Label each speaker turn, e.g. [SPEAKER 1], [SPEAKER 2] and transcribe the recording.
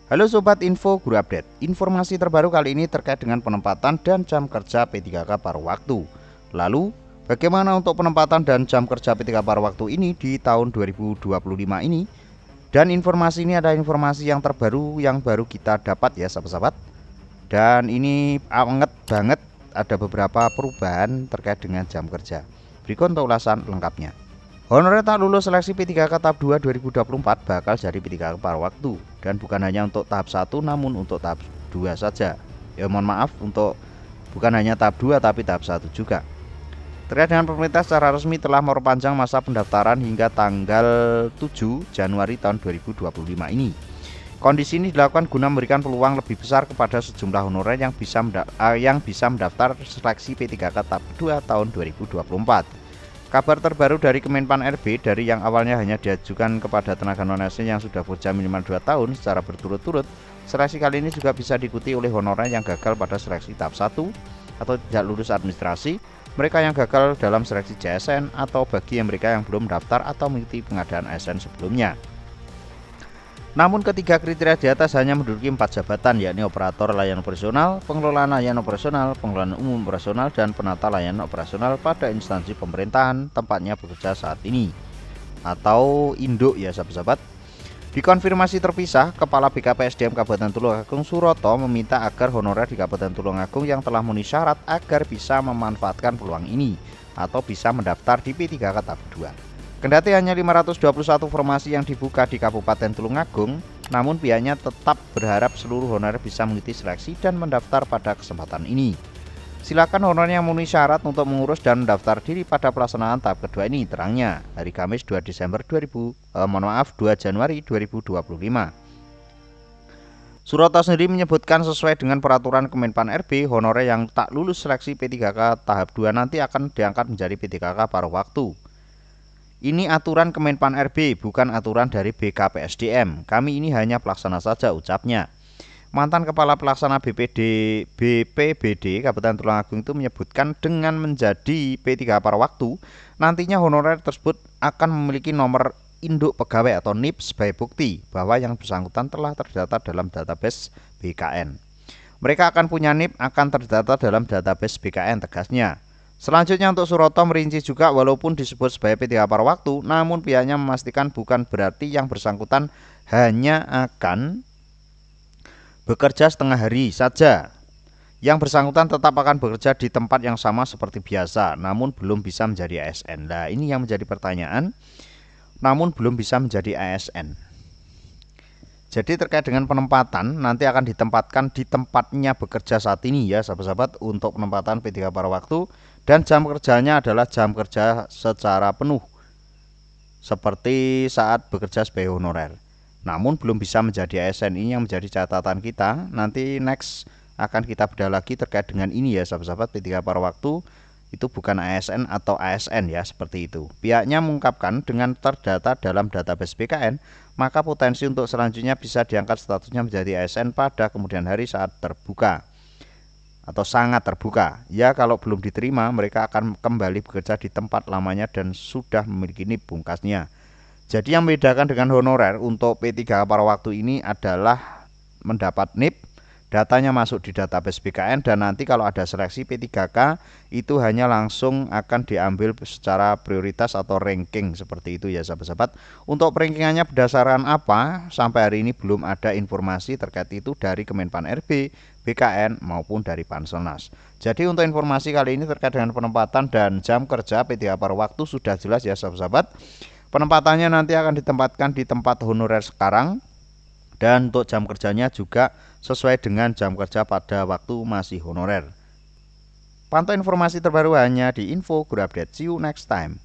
[SPEAKER 1] Halo Sobat Info Guru Update. Informasi terbaru kali ini terkait dengan penempatan dan jam kerja P3K paruh waktu. Lalu, bagaimana untuk penempatan dan jam kerja P3K paruh waktu ini di tahun 2025 ini? Dan informasi ini ada informasi yang terbaru yang baru kita dapat ya sahabat-sahabat. Dan ini anget banget, ada beberapa perubahan terkait dengan jam kerja. Berikut untuk ulasan lengkapnya. Honorer tak lulus seleksi P3K tahap 2 2024 bakal jadi P3K paruh waktu, dan bukan hanya untuk tahap 1 namun untuk tahap 2 saja. Ya mohon maaf, untuk bukan hanya tahap 2 tapi tahap 1 juga. Terkait dengan pemerintah secara resmi telah memperpanjang masa pendaftaran hingga tanggal 7 Januari tahun 2025 ini. Kondisi ini dilakukan guna memberikan peluang lebih besar kepada sejumlah honorer yang bisa mendaftar seleksi P3K tahap 2 tahun 2024. Kabar terbaru dari Kemenpan RB, dari yang awalnya hanya diajukan kepada tenaga non-ASN yang sudah bekerja minimal 2 tahun secara berturut-turut, seleksi kali ini juga bisa diikuti oleh honorer yang gagal pada seleksi tahap 1 atau tidak lulus administrasi, mereka yang gagal dalam seleksi JSN, atau bagi mereka yang belum daftar atau mengikuti pengadaan ASN sebelumnya. Namun ketiga kriteria di atas hanya menduduki 4 jabatan, yakni operator layanan operasional, pengelola layanan operasional, pengelolaan umum operasional, dan penata layanan operasional pada instansi pemerintahan tempatnya bekerja saat ini, atau induk ya sahabat-sahabat. Dikonfirmasi terpisah, Kepala BKPSDM Kabupaten Tulungagung Suroto meminta agar honorer di Kabupaten Tulungagung yang telah memenuhi syarat agar bisa memanfaatkan peluang ini atau bisa mendaftar di P3K tahap 2. Kendati hanya 521 formasi yang dibuka di Kabupaten Tulungagung, namun pihaknya tetap berharap seluruh honorer bisa mengikuti seleksi dan mendaftar pada kesempatan ini. Silakan honorer yang memenuhi syarat untuk mengurus dan mendaftar diri pada pelaksanaan tahap kedua ini, terangnya hari Kamis 2 Januari 2025. Suroto sendiri menyebutkan sesuai dengan peraturan Kemenpan RB, honorer yang tak lulus seleksi P3K tahap 2 nanti akan diangkat menjadi P3K paruh waktu. Ini aturan Kemenpan RB, bukan aturan dari BKPSDM. Kami ini hanya pelaksana saja, ucapnya. Mantan Kepala Pelaksana BPBD Kabupaten Tulungagung itu menyebutkan dengan menjadi P3K paruh waktu, nantinya honorer tersebut akan memiliki nomor induk pegawai atau NIP sebagai bukti bahwa yang bersangkutan telah terdata dalam database BKN. Mereka akan punya NIP, akan terdata dalam database BKN, tegasnya. Selanjutnya untuk Suroto merinci juga, walaupun disebut sebagai P3K paruh waktu, namun pihaknya memastikan bukan berarti yang bersangkutan hanya akan bekerja setengah hari saja. Yang bersangkutan tetap akan bekerja di tempat yang sama seperti biasa, namun belum bisa menjadi ASN. Nah, ini yang menjadi pertanyaan, namun belum bisa menjadi ASN. Jadi terkait dengan penempatan, nanti akan ditempatkan di tempatnya bekerja saat ini ya sahabat-sahabat, untuk penempatan P3K paruh waktu, dan jam kerjanya adalah jam kerja secara penuh seperti saat bekerja sebagai honorer. Namun belum bisa menjadi ASN, ini yang menjadi catatan kita. Nanti next akan kita bedah lagi terkait dengan ini ya sahabat-sahabat, P3K paruh waktu itu bukan ASN atau ASN ya, seperti itu. Pihaknya mengungkapkan dengan terdata dalam database BKN, maka potensi untuk selanjutnya bisa diangkat statusnya menjadi ASN pada kemudian hari saat terbuka atau sangat terbuka. Ya kalau belum diterima, mereka akan kembali bekerja di tempat lamanya dan sudah memiliki NIP, pungkasnya. Jadi yang membedakan dengan honorer untuk P3K paruh waktu ini adalah mendapat NIP, datanya masuk di database BKN, dan nanti kalau ada seleksi P3K itu hanya langsung akan diambil secara prioritas atau ranking, seperti itu ya sahabat-sahabat. Untuk rankingannya berdasarkan apa, sampai hari ini belum ada informasi terkait itu dari Kemenpan RB, BKN maupun dari Panselnas. Jadi untuk informasi kali ini terkait dengan penempatan dan jam kerja P3K paruh waktu sudah jelas ya sahabat-sahabat. Penempatannya nanti akan ditempatkan di tempat honorer sekarang, dan untuk jam kerjanya juga sesuai dengan jam kerja pada waktu masih honorer. Pantau informasi terbaru hanya di Info Guru Update. See you next time.